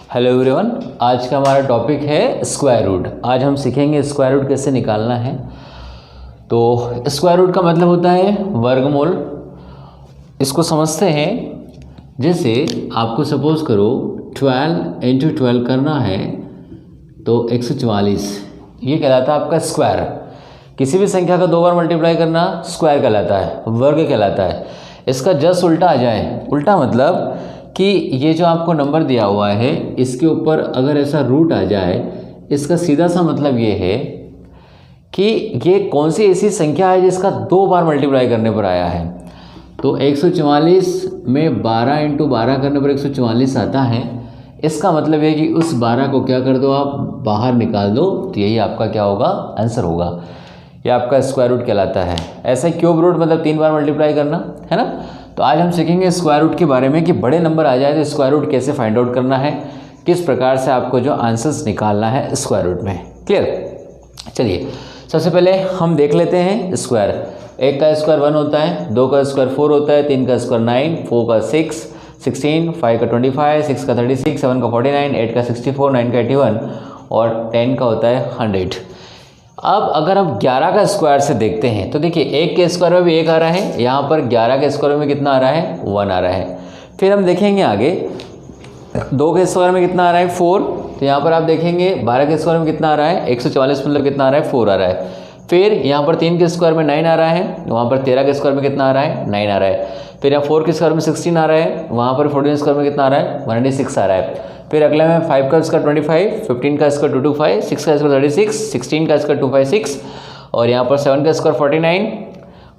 Hello everyone, आज का हमारा टॉपिक है स्क्वायर रूट। आज हम सीखेंगे स्क्वायर रूट कैसे निकालना है। तो स्क्वायर रूट का मतलब होता है वर्गमूल। इसको समझते हैं, जैसे आपको सपोज करो 12 इंटू 12 करना है तो 144, ये कहलाता है आपका स्क्वायर। किसी भी संख्या का 2 बार मल्टीप्लाई करना स्क्वायर कहलाता है, वर्ग कहलाता है। इसका जस्ट उल्टा आ जाए, उल्टा मतलब कि ये जो आपको नंबर दिया हुआ है इसके ऊपर अगर ऐसा रूट आ जाए, इसका सीधा सा मतलब ये है कि ये कौन सी ऐसी संख्या है जिसका 2 बार मल्टीप्लाई करने पर आया है। तो 144 में 12 इंटू 12 करने पर 144 आता है। इसका मतलब है कि उस 12 को क्या कर दो, आप बाहर निकाल दो, तो यही आपका क्या होगा, आंसर होगा। ये आपका स्क्वायर रूट कहलाता है। ऐसा क्यूब रूट मतलब 3 बार मल्टीप्लाई करना है ना। तो आज हम सीखेंगे स्क्वायर रूट के बारे में कि बड़े नंबर आ जाए तो स्क्वायर रूट कैसे फाइंड आउट करना है, किस प्रकार से आपको जो आंसर्स निकालना है स्क्वायर रूट में। क्लियर? चलिए सबसे पहले हम देख लेते हैं स्क्वायर। 1 का स्क्वायर 1 होता है, 2 का स्क्वायर 4 होता है, 3 का स्क्वायर 9, 4 का 6, 16, 5 का 25, 6 का 36, 7 का 49, 8 का 64, 9 का 81 और 10 का होता है 100। अब अगर हम 11 का स्क्वायर से देखते हैं तो देखिए 1 के स्क्वायर में भी 1 आ रहा है, यहाँ पर 11 के स्क्वायर में कितना आ रहा है, 1 आ रहा है। फिर हम देखेंगे आगे 2 के स्क्वायर में कितना आ रहा है, 4। तो यहाँ पर आप देखेंगे 12 के स्क्वायर में कितना आ रहा है, 144 मतलब कितना आ रहा है, 4 आ रहा है। फिर यहाँ पर 3 के स्क्वायर में 9 आ रहा है, वहाँ पर 13 के स्क्वायर में कितना आ रहा है, 9 आ रहा है। फिर यहाँ 4 के स्क्वायर में 16 आ रहा है, वहाँ पर 14 स्क्वायर में कितना आ रहा है, 196 आ रहा है। फिर अगले में 5 का स्क्वायर 25, 15 का स्क्वायर 225, 6 का स्क्वायर 36, 16 का स्क्वायर 256 और यहाँ पर 7 का स्क्वायर 49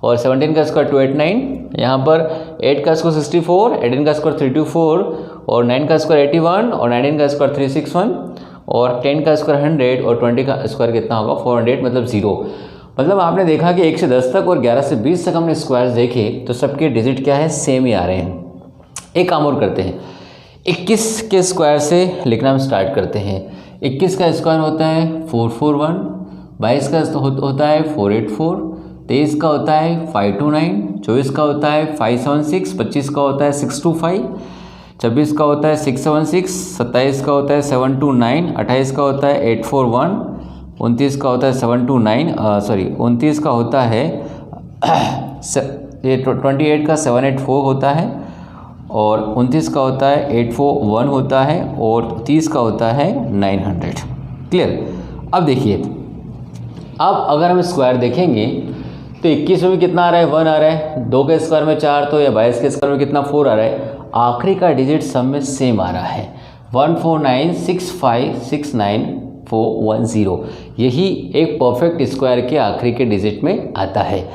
और 17 का स्क्वायर 289। यहाँ पर 8 का स्क्वायर 64, 18 का स्क्वायर 324 और 9 का स्क्वायर 81 और 19 का स्क्वायर 361 और 10 का स्क्वायर 100 और 20 का स्क्वायर कितना होगा, 400 मतलब 0। मतलब आपने देखा कि 1 से 10 तक और 11 से 20 तक हमने स्क्वायर्स देखे तो सबके डिजिट क्या है, सेम ही आ रहे हैं। एक काम और करते हैं, 21 के स्क्वायर से लिखना हम स्टार्ट करते हैं। 21 का स्क्वायर होता है 441, 22 का होता है 484, 23 का होता है 529, 24 का होता है 576, 25 का होता है 625, 26 का होता है 676, 27 का होता है 729, 28 का होता है 841, 29 का होता है 729, 29 का होता है ये 28 का 784 होता है और 29 का होता है 841 होता है और 30 का होता है 900। क्लियर? अब देखिए, अब अगर हम स्क्वायर देखेंगे तो 21 में कितना आ रहा है, 1 आ रहा है, 2 के स्क्वायर में 4 तो या 22 के स्क्वायर में कितना 4 आ रहा है। आखिरी का डिजिट सब में सेम आ रहा है, 1496569 यही एक परफेक्ट स्क्वायर के आखिरी के डिजिट में आता है।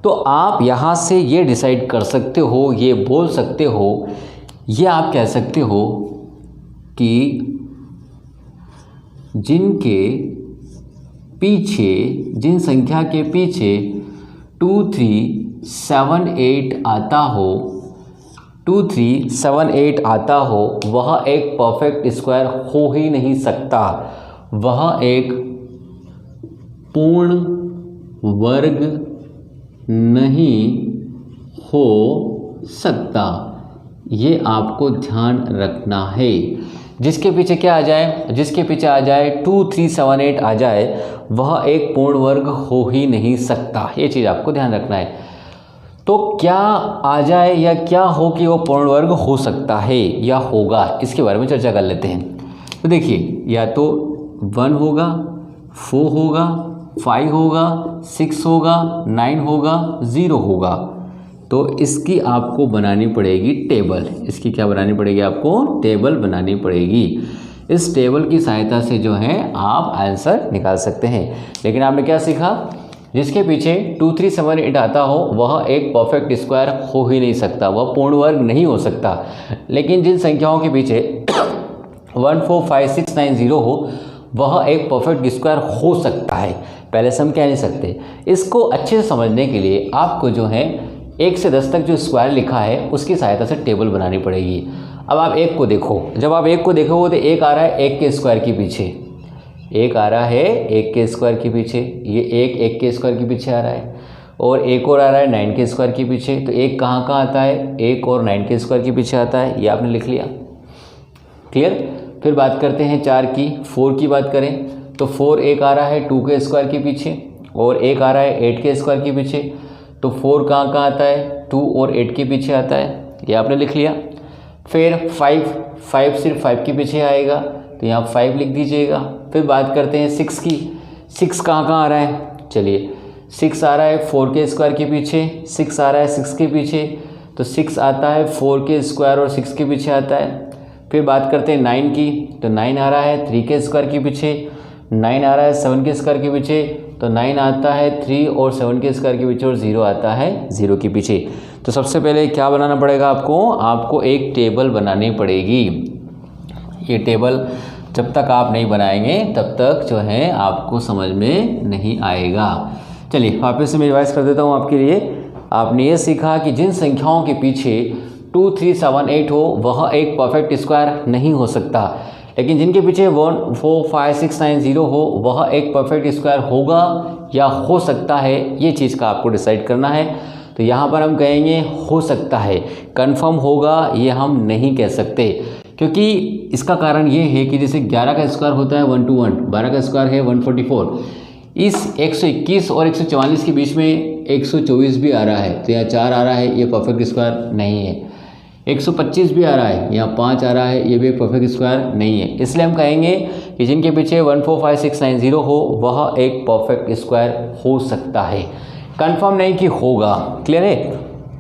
तो आप यहाँ से ये डिसाइड कर सकते हो, ये बोल सकते हो, ये आप कह सकते हो कि जिन संख्या के पीछे 2378 आता हो, 2378 आता हो, वह एक परफेक्ट स्क्वायर हो ही नहीं सकता, वह एक पूर्ण वर्ग नहीं हो सकता। ये आपको ध्यान रखना है। जिसके पीछे क्या आ जाए, जिसके पीछे आ जाए 2378 आ जाए, वह एक पूर्ण वर्ग हो ही नहीं सकता। ये चीज़ आपको ध्यान रखना है। तो क्या आ जाए या क्या हो कि वो पूर्ण वर्ग हो सकता है या होगा, इसके बारे में चर्चा कर लेते हैं। तो देखिए, या तो 1 होगा, 4 होगा, 5 होगा, 6 होगा, 9 होगा, 0 होगा। तो इसकी आपको बनानी पड़ेगी टेबल। इसकी क्या बनानी पड़ेगी, आपको टेबल बनानी पड़ेगी। इस टेबल की सहायता से जो है आप आंसर निकाल सकते हैं। लेकिन आपने क्या सीखा, जिसके पीछे 2378 आता हो वह एक परफेक्ट स्क्वायर हो ही नहीं सकता, वह पूर्ण वर्ग नहीं हो सकता। लेकिन जिन संख्याओं के पीछे 145,690 हो, वह एक परफेक्ट स्क्वायर हो सकता है। पहले से हम कह नहीं सकते। इसको अच्छे से समझने के लिए आपको जो है 1 से 10 तक जो स्क्वायर लिखा है उसकी सहायता से टेबल बनानी पड़ेगी। अब आप 1 को देखो, जब आप 1 को देखोगे तो 1 आ रहा है 1 के स्क्वायर के पीछे, 1 आ रहा है 1 के स्क्वायर के पीछे, ये 1 के स्क्वायर के पीछे आ रहा है और एक और आ रहा है 9 के स्क्वायर के पीछे। तो 1 कहाँ आता है, 1 और 9 के स्क्वायर के पीछे आता है, ये आपने लिख लिया। क्लियर? फिर बात करते हैं 4 की। 4 की बात करें तो 4 एक आ रहा है 2 के स्क्वायर के पीछे और एक आ रहा है 8 के स्क्वायर के पीछे। तो 4 कहाँ कहाँ आता है, 2 और 8 के पीछे आता है, ये आपने लिख लिया। फिर 5 सिर्फ 5 के पीछे आएगा तो यहाँ 5 लिख दीजिएगा। फिर बात करते हैं 6 की। 6 कहाँ कहाँ आ रहा है, चलिए 6 आ रहा है 4 के स्क्वायर के पीछे, 6 आ रहा है 6 के पीछे, तो 6 आता है 4 के स्क्वायर और 6 के पीछे आता है। फिर बात करते हैं 9 की, तो 9 आ रहा है 3 के स्क्वायर के पीछे, 9 आ रहा है 7 के स्क्वायर के पीछे, तो 9 आता है 3 और 7 के स्क्वायर के पीछे और 0 आता है 0 के पीछे। तो सबसे पहले क्या बनाना पड़ेगा आपको एक टेबल बनानी पड़ेगी। ये टेबल जब तक आप नहीं बनाएंगे तब तक जो है आपको समझ में नहीं आएगा। चलिए वापस से मैं रिवाइज कर देता हूँ आपके लिए। आपने ये सीखा कि जिन संख्याओं के पीछे 2, 3, 7, 8 हो वह एक परफेक्ट स्क्वायर नहीं हो सकता, लेकिन जिनके पीछे 1, 4, 5, 6, 9, 0 हो वह एक परफेक्ट स्क्वायर होगा या हो सकता है, ये चीज़ का आपको डिसाइड करना है। तो यहाँ पर हम कहेंगे हो सकता है, कंफर्म होगा ये हम नहीं कह सकते, क्योंकि इसका कारण ये है कि जैसे 11 का स्क्वायर होता है 121, 12 का स्क्वायर है 144, इस 121 और 144 के बीच में 124 भी आ रहा है, तो यहाँ 4 आ रहा है, ये परफेक्ट स्क्वायर नहीं है। 125 भी आ रहा है, यहाँ 5 आ रहा है, ये भी एक परफेक्ट स्क्वायर नहीं है। इसलिए हम कहेंगे कि जिनके पीछे 1, 4, 5, 6, 9, 0 हो वह एक परफेक्ट स्क्वायर हो सकता है, कंफर्म नहीं कि होगा। क्लियर है?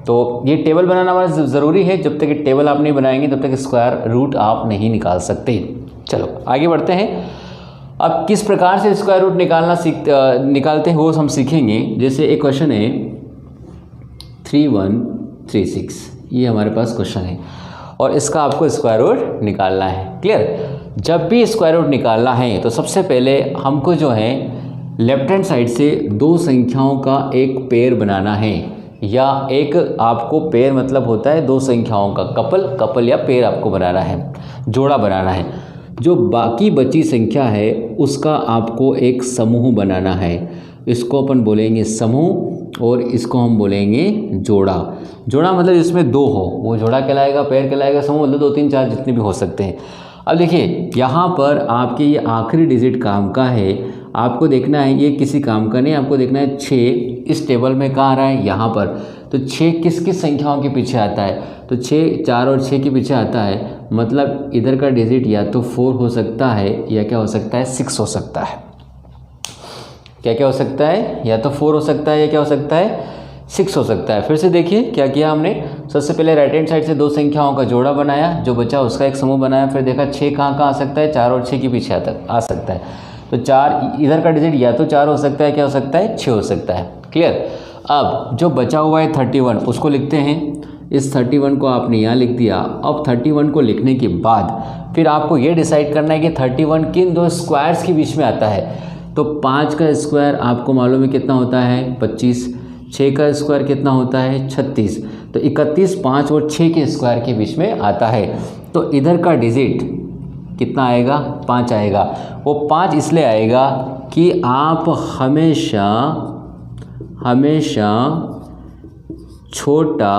तो ये टेबल बनाना हमारा ज़रूरी है, जब तक ये टेबल आप नहीं बनाएंगे तब तक स्क्वायर रूट आप नहीं निकाल सकते। चलो आगे बढ़ते हैं। अब किस प्रकार से स्क्वायर रूट निकालते हैं वो हम सीखेंगे। जैसे एक क्वेश्चन है 3136, ये हमारे पास क्वेश्चन है और इसका आपको स्क्वायर रूट निकालना है। क्लियर? जब भी स्क्वायर रूट निकालना है तो सबसे पहले हमको जो है लेफ्ट हैंड साइड से दो संख्याओं का एक पेयर बनाना है, या एक आपको पेयर मतलब होता है दो संख्याओं का कपल या पेयर आपको बनाना है, जोड़ा बनाना है। जो बाकी बची संख्या है उसका आपको एक समूह बनाना है, इसको अपन बोलेंगे समूह और इसको हम बोलेंगे जोड़ा। जोड़ा मतलब जिसमें दो हो वो जोड़ा कहलाएगा, पेयर कहलाएगा, समूह मतलब 2, 3, 4 जितने भी हो सकते हैं। अब देखिए यहाँ पर आपके ये आखिरी डिजिट काम का है, आपको देखना है ये किसी काम का नहीं, आपको देखना है 6 इस टेबल में कहाँ आ रहा है, यहाँ पर। तो 6 किस किस संख्याओं के पीछे आता है, तो 6 4 और 6 के पीछे आता है, मतलब इधर का डिजिट या तो 4 हो सकता है या क्या हो सकता है 6 हो सकता है। क्या हो सकता है, या तो 4 हो सकता है या क्या हो सकता है 6 हो सकता है। फिर से देखिए क्या किया हमने, सबसे पहले राइट हैंड साइड से दो संख्याओं का जोड़ा बनाया, जो बचा उसका एक समूह बनाया, फिर देखा 6 कहाँ आ सकता है, 4 और 6 के पीछे आ सकता है। तो 4 इधर का डिजिट या तो 4 हो सकता है, क्या हो सकता है 6 हो सकता है। क्लियर? अब जो बचा हुआ है 31 उसको लिखते हैं। इस 31 को आपने यहाँ लिख दिया। अब 31 को लिखने के बाद फिर आपको ये डिसाइड करना है कि 31 किन दो स्क्वायर्स के बीच में आता है। तो 5 का स्क्वायर आपको मालूम है कितना होता है 25, 6 का स्क्वायर कितना होता है 36, तो 31 5 और 6 के स्क्वायर के बीच में आता है। तो इधर का डिजिट कितना आएगा 5 आएगा। वो 5 इसलिए आएगा कि आप हमेशा छोटा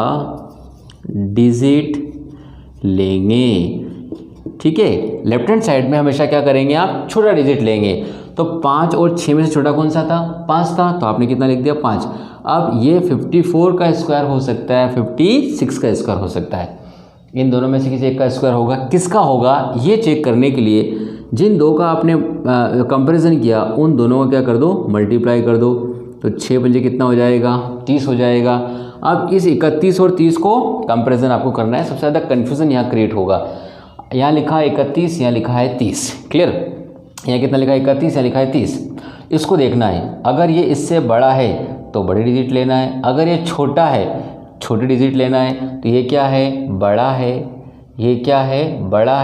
डिजिट लेंगे। ठीक है, लेफ्ट हैंड साइड में हमेशा क्या करेंगे आप छोटा डिजिट लेंगे। तो 5 और 6 में से छोटा कौन सा था 5 था, तो आपने कितना लिख दिया 5। अब ये 54 का स्क्वायर हो सकता है, 56 का स्क्वायर हो सकता है, इन दोनों में से किसी एक का स्क्वायर होगा। किसका होगा ये चेक करने के लिए जिन दो का आपने कंपैरिजन किया उन दोनों का क्या कर दो मल्टीप्लाई कर दो। तो 6 बजे कितना हो जाएगा 30 हो जाएगा। अब इस 31 और 30 को कंपैरिजन आपको करना है, सबसे ज़्यादा कन्फ्यूज़न यहाँ क्रिएट होगा। यहाँ लिखा है 31, यहाँ लिखा है 30। क्लियर? यहाँ कितना लिखा है 31, यहाँ लिखा है 30। इसको देखना है, अगर ये इससे बड़ा है तो बड़ी डिजिट लेना है, अगर ये छोटा है छोटी डिजिट लेना है। तो ये क्या है बड़ा है, ये क्या है बड़ा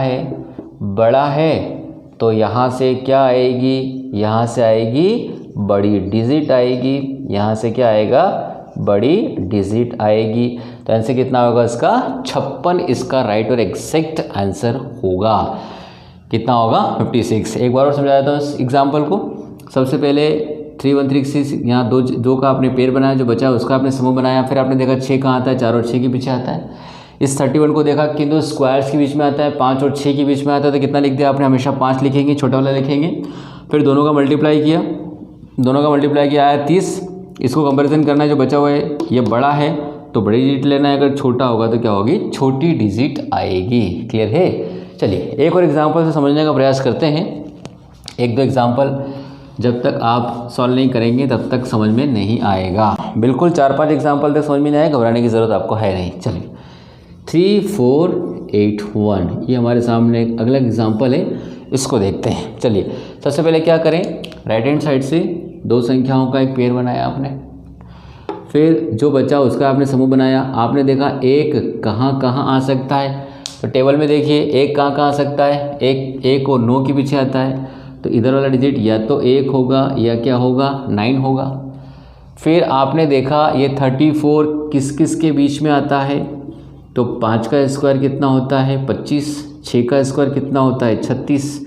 है, तो यहाँ से क्या आएगी, यहाँ से आएगी बड़ी डिजिट आएगी, यहाँ से क्या आएगा बड़ी डिजिट आएगी। तो आंसर कितना होगा इसका 56, इसका राइट और एग्जैक्ट आंसर होगा। कितना होगा 56। एक बार और समझा देता हूँ इस एग्जाम्पल को। सबसे पहले 3136 यहाँ दो का आपने पेयर बनाया, जो बचा उसका आपने समूह बनाया, फिर आपने देखा 6 कहाँ आता है 4 और 6 के पीछे आता है। इस 31 को देखा किंतु स्क्वायर्स के बीच में आता है, 5 और 6 के बीच में आता है, तो कितना लिख दिया आपने, हमेशा 5 लिखेंगे, छोटा वाला लिखेंगे। फिर दोनों का मल्टीप्लाई किया, आया 30। इसको कंपैरिजन करना है, जो बचा हुआ है ये बड़ा है तो बड़ी डिजिट लेना है, अगर छोटा होगा तो क्या होगी, छोटी डिजिट आएगी। क्लियर है। चलिए एक और एग्जांपल से समझने का प्रयास करते हैं। एक दो एग्जांपल जब तक आप सॉल्व नहीं करेंगे तब तक समझ में नहीं आएगा। बिल्कुल 4-5 एग्जांपल तक समझ में नहीं आएगा, घबराने की ज़रूरत आपको है नहीं। चलिए 3 4 8 1 ये हमारे सामने एक अगला एग्जांपल है, इसको देखते हैं। चलिए सबसे पहले क्या करें, राइट हैंड साइड से दो संख्याओं का एक पेयर बनाया आपने, फिर जो बचा उसका आपने समूह बनाया। आपने देखा एक कहाँ कहाँ आ सकता है, तो टेबल में देखिए एक कहाँ कहाँ आ सकता है, एक और 9 के पीछे आता है, तो इधर वाला डिजिट या तो 1 होगा या क्या होगा, 9 होगा। फिर आपने देखा ये 34 किस किस के बीच में आता है, तो 5 का स्क्वायर कितना होता है 25, 6 का स्क्वायर कितना होता है 36।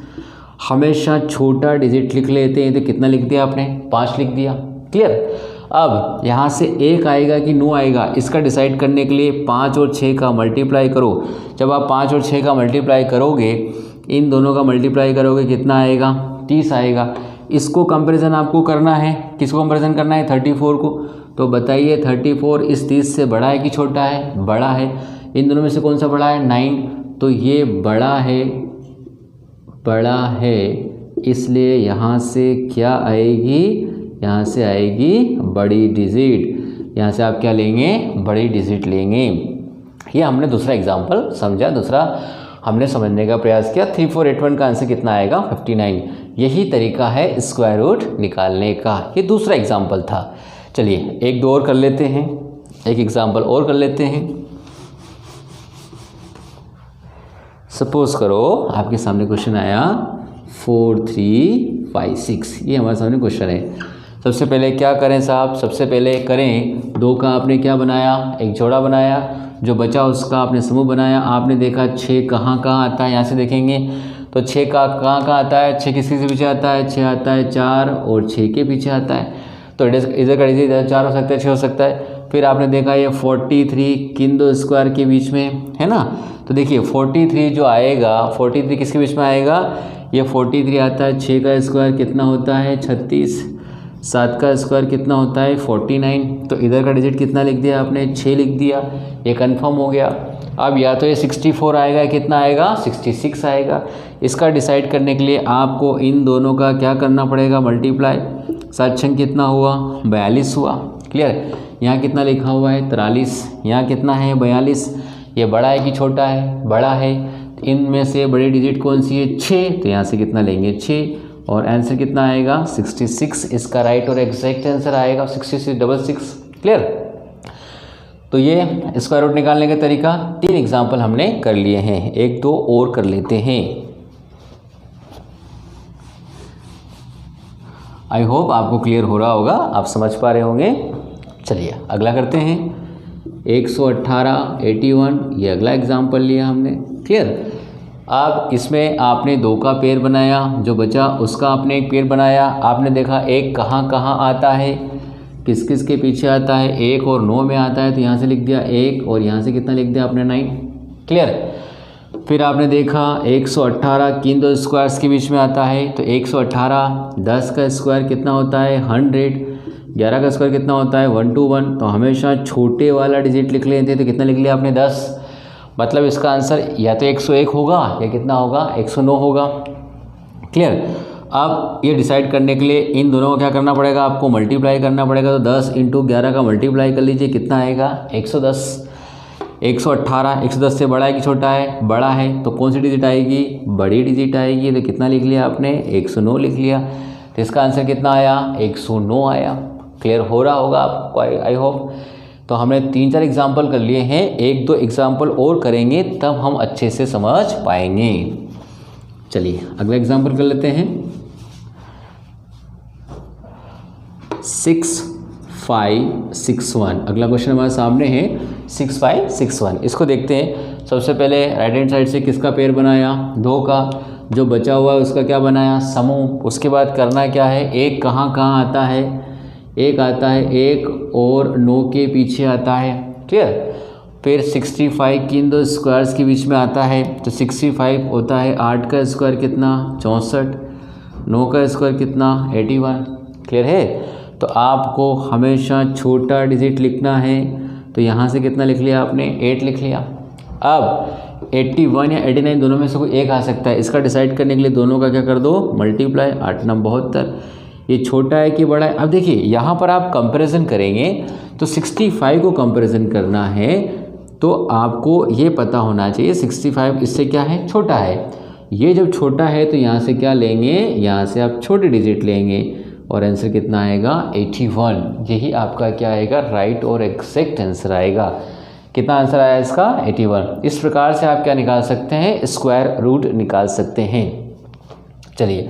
हमेशा छोटा डिजिट लिख लेते हैं, तो कितना लिख दिया आपने, 5 लिख दिया। क्लियर। अब यहाँ से 1 आएगा कि 9 आएगा, इसका डिसाइड करने के लिए 5 और 6 का मल्टीप्लाई करो। जब आप 5 और 6 का मल्टीप्लाई करोगे, इन दोनों का मल्टीप्लाई करोगे, कितना आएगा, 30 आएगा। इसको कंपैरिजन आपको करना है, किसको कंपैरिजन करना है, 34 को। तो बताइए 34 इस 30 से बड़ा है कि छोटा है, बड़ा है। इन दोनों में से कौन सा बड़ा है, 9, तो ये बड़ा है, इसलिए यहाँ से क्या आएगी, यहाँ से आएगी बड़ी डिजिट। यहाँ से आप क्या लेंगे, बड़ी डिजिट लेंगे। ये हमने दूसरा एग्जाम्पल समझा, दूसरा हमने समझने का प्रयास किया। 3 4 8 1 का आंसर कितना आएगा, 59। यही तरीका है स्क्वायर रूट निकालने का। ये दूसरा एग्जाम्पल था। चलिए एक दो और कर लेते हैं, एक एग्जाम्पल और कर लेते हैं। सपोज करो आपके सामने क्वेश्चन आया 4 3 5 6, ये हमारे सामने क्वेश्चन है। सबसे पहले क्या करें साहब, सबसे पहले करें 2 का आपने क्या बनाया, एक जोड़ा बनाया, जो बचा उसका आपने समूह बनाया। आपने देखा 6 कहाँ कहाँ आता है, यहाँ से देखेंगे तो 6 का कहाँ कहाँ आता है, 6 किसके पीछे आता है, 6 आता है 4 और 6 के पीछे आता है, तो इधर का डिजिट 4 हो सकता है, 6 हो सकता है। फिर आपने देखा ये 43 किन दो स्क्वायर के बीच में है ना, तो देखिए 43 जो आएगा, 43 किसके बीच में आएगा, ये 43 आता है, 6 का स्क्वायर कितना होता है 36, 7 का स्क्वायर कितना होता है 49, तो इधर का डिजिट कितना लिख दिया आपने, 6 लिख दिया। ये कंफर्म हो गया। अब या तो ये 64 आएगा, कितना आएगा 66 आएगा। इसका डिसाइड करने के लिए आपको इन दोनों का क्या करना पड़ेगा, मल्टीप्लाई। 7 छंग कितना हुआ 42 हुआ। क्लियर। यहाँ कितना लिखा हुआ है 43, यहाँ कितना है 42। ये बड़ा है कि छोटा है, बड़ा है। इनमें से बड़ी डिजिट कौन सी है 6, तो यहाँ से कितना लेंगे 6 और आंसर कितना आएगा 66। इसका राइट और एग्जैक्ट आंसर आएगा 6666। क्लियर। तो ये स्क्वायर रूट निकालने का तरीका 3 एग्जाम्पल हमने कर लिए हैं, एक दो और कर लेते हैं। आई होप आपको क्लियर हो रहा होगा, आप समझ पा रहे होंगे। चलिए अगला करते हैं। 118 81 ये अगला एग्जाम्पल लिया हमने। क्लियर। अब इसमें आपने 2 का पेयर बनाया, जो बचा उसका आपने एक पेयर बनाया। आपने देखा एक कहाँ कहाँ आता है, किस किस के पीछे आता है, 1 और 9 में आता है, तो यहाँ से लिख दिया 1 और यहाँ से कितना लिख दिया आपने 9। क्लियर। फिर आपने देखा 118 किन दो स्क्वायर्स के बीच में आता है, तो 118 10 का स्क्वायर कितना होता है 100, 11 का स्क्वायर कितना होता है 121, तो हमेशा छोटे वाला डिजिट लिख लेते हैं, तो कितना लिख लिया आपने 10। मतलब इसका आंसर या तो 101 होगा या कितना होगा 109 होगा। क्लियर। अब ये डिसाइड करने के लिए इन दोनों को क्या करना पड़ेगा, आपको मल्टीप्लाई करना पड़ेगा। तो 10 × 11 का मल्टीप्लाई कर लीजिए, कितना आएगा 110। 118 110 से बड़ा है कि छोटा है, बड़ा है, तो कौन सी डिजिट आएगी, बड़ी डिजिट आएगी। तो कितना लिख लिया आपने 109 लिख लिया। तो इसका आंसर कितना आया 109 आया। क्लियर हो रहा होगा आपको, आई होप। तो हमने 3-4 एग्जाम्पल कर लिए हैं, एक दो एग्जाम्पल और करेंगे तब हम अच्छे से समझ पाएंगे। चलिए अगला एग्जाम्पल कर लेते हैं। 6561 अगला क्वेश्चन हमारे सामने है 6561। इसको देखते हैं। सबसे पहले राइट हैंड साइड से किसका पेयर बनाया, 2 का, जो बचा हुआ है उसका क्या बनाया, समूह। उसके बाद करना क्या है, एक कहाँ कहाँ आता है, एक आता है 1 और 9 के पीछे आता है। क्लियर। फिर 65 किन दो स्क्वायर्स के बीच में आता है, तो 65 होता है 8 का स्क्वायर कितना 64, 9 का स्क्वायर कितना 81। क्लियर है? तो आपको हमेशा छोटा डिजिट लिखना है, तो यहाँ से कितना लिख लिया आपने 8 लिख लिया। अब 81 या 89 दोनों में से कोई एक आ सकता है, इसका डिसाइड करने के लिए दोनों का क्या कर दो मल्टीप्लाई, 8 9 72। ये छोटा है कि बड़ा है? अब देखिए यहाँ पर आप कंपैरिजन करेंगे तो 65 को कंपैरिजन करना है तो आपको ये पता होना चाहिए 65 इससे क्या है छोटा है। ये जब छोटा है तो यहाँ से क्या लेंगे, यहाँ से आप छोटे डिजिट लेंगे और आंसर कितना आएगा 81। यही आपका क्या आएगा राइट और एग्जैक्ट आंसर आएगा। कितना आंसर आया इसका 81। इस प्रकार से आप क्या निकाल सकते हैं स्क्वायर रूट निकाल सकते हैं। चलिए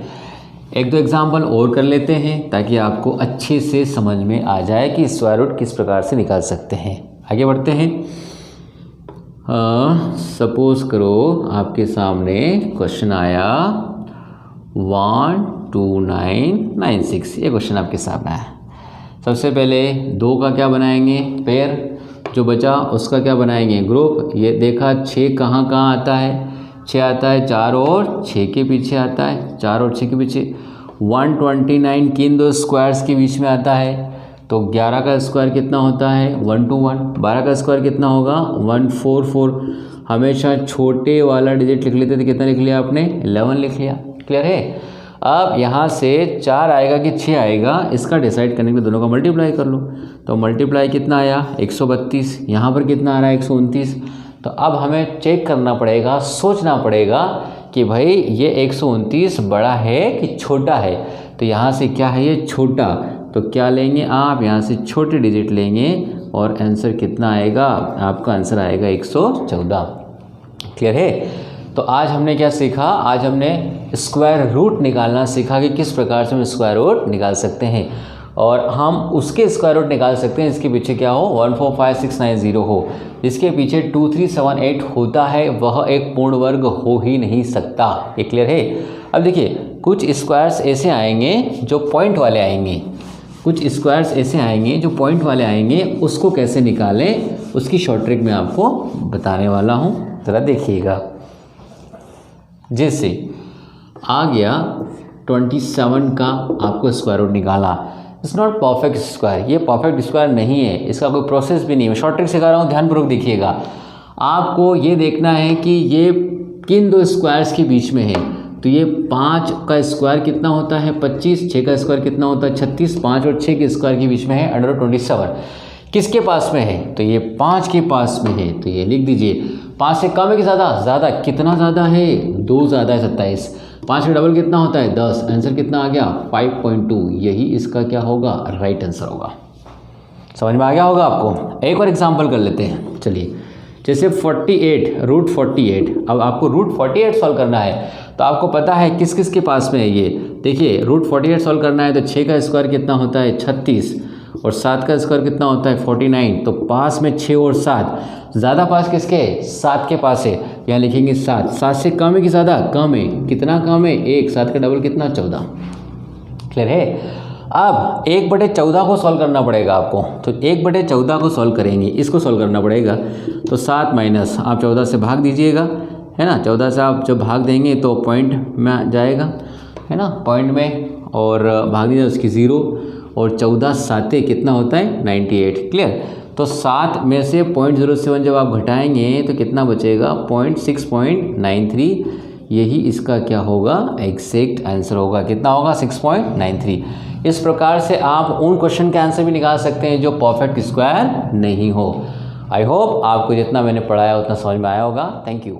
एक दो एग्जाम्पल और कर लेते हैं ताकि आपको अच्छे से समझ में आ जाए कि स्क्वायर रूट किस प्रकार से निकाल सकते हैं। आगे बढ़ते हैं। सपोज करो आपके सामने क्वेश्चन आया 12996, ये क्वेश्चन आपके सामने है। सबसे पहले 2 का क्या बनाएंगे पेयर, जो बचा उसका क्या बनाएंगे ग्रुप। ये देखा 6 कहाँ कहाँ आता है, 6 आता है 4 और 6 के पीछे आता है, 4 और 6 के पीछे। 129 किन दो स्क्वायर्स के बीच में आता है, तो 11 का स्क्वायर कितना होता है 121, 12 का स्क्वायर कितना होगा 144। हमेशा छोटे वाला डिजिट लिख लेते थे, कितना लिख लिया आपने 11 लिख लिया। क्लियर है? अब यहाँ से 4 आएगा कि 6 आएगा, इसका डिसाइड करने के लिए दोनों का मल्टीप्लाई कर लो। तो मल्टीप्लाई कितना आया 132, यहाँ पर कितना आ रहा है 129। तो अब हमें चेक करना पड़ेगा, सोचना पड़ेगा कि भाई ये 129 बड़ा है कि छोटा है। तो यहाँ से क्या है ये छोटा, तो क्या लेंगे आप यहाँ से छोटे डिजिट लेंगे और आंसर कितना आएगा आपका आंसर आएगा 114। क्लियर है? तो आज हमने क्या सीखा, आज हमने स्क्वायर रूट निकालना सीखा कि किस प्रकार से हम स्क्वायर रूट निकाल सकते हैं और हम उसके स्क्वायर रूट निकाल सकते हैं इसके पीछे क्या हो 145690 हो, जिसके पीछे 2378 होता है वह एक पूर्ण वर्ग हो ही नहीं सकता। ये क्लियर है? अब देखिए कुछ स्क्वायर्स ऐसे आएंगे जो पॉइंट वाले आएंगे, कुछ स्क्वायर्स ऐसे आएंगे जो पॉइंट वाले आएंगे, उसको कैसे निकालें उसकी शॉर्ट ट्रिक मैं आपको बताने वाला हूँ, ज़रा देखिएगा। जैसे आ गया 27 का आपको स्क्वायर रूट निकाला, इट्स नॉट परफेक्ट स्क्वायर, ये परफेक्ट स्क्वायर नहीं है, इसका कोई प्रोसेस भी नहीं है। मैं शॉर्ट ट्रिक सिखा रहा हूँ, ध्यानपूर्वक देखिएगा। आपको ये देखना है कि ये किन दो स्क्वायर्स के बीच में है। तो ये 5 का स्क्वायर कितना होता है 25, 6 का स्क्वायर कितना होता है 36, 5 और 6 के स्क्वायर के बीच में है अंडर 27। किसके पास में है, तो ये 5 के पास में है, तो ये लिख दीजिए। 5 से कम है कि ज़्यादा, ज़्यादा। कितना ज़्यादा है 2 ज़्यादा है 27। 5 का डबल कितना होता है 10, आंसर कितना आ गया 5.2। यही इसका क्या होगा राइट आंसर होगा। समझ में आ गया होगा आपको। एक और एग्जांपल कर लेते हैं। चलिए जैसे 48 रूट 48, अब आपको रूट 48 सॉल्व करना है तो आपको पता है किस किस के पास में है ये। देखिए रूट 48 सॉल्व करना है तो 6 का स्क्वायर कितना होता है 36 और 7 का स्क्वायर कितना होता है 49। तो पास में 6 और 7, ज़्यादा पास किसके 7 के पास है, यहाँ लिखेंगे 7। 7 से कम है कि ज़्यादा, कम है। कितना कम है 1, 7 का डबल कितना 14। क्लियर है? अब 1/14 को सॉल्व करना पड़ेगा आपको, तो 1/14 को सॉल्व करेंगे, इसको सॉल्व करना पड़ेगा। तो 7 माइनस आप 14 से भाग दीजिएगा, है ना। 14 से आप जब भाग देंगे तो पॉइंट में जाएगा, है ना, पॉइंट में, और भाग दीजिए उसकी 0 और 14 साते कितना होता है 98। क्लियर? तो 7 में से 0.07 जब आप घटाएंगे तो कितना बचेगा 6.93। यही इसका क्या होगा एग्जैक्ट आंसर होगा। कितना होगा 6.93। इस प्रकार से आप उन क्वेश्चन के आंसर भी निकाल सकते हैं जो परफेक्ट स्क्वायर नहीं हो। आई होप आपको जितना मैंने पढ़ाया उतना समझ में आया होगा। Thank you.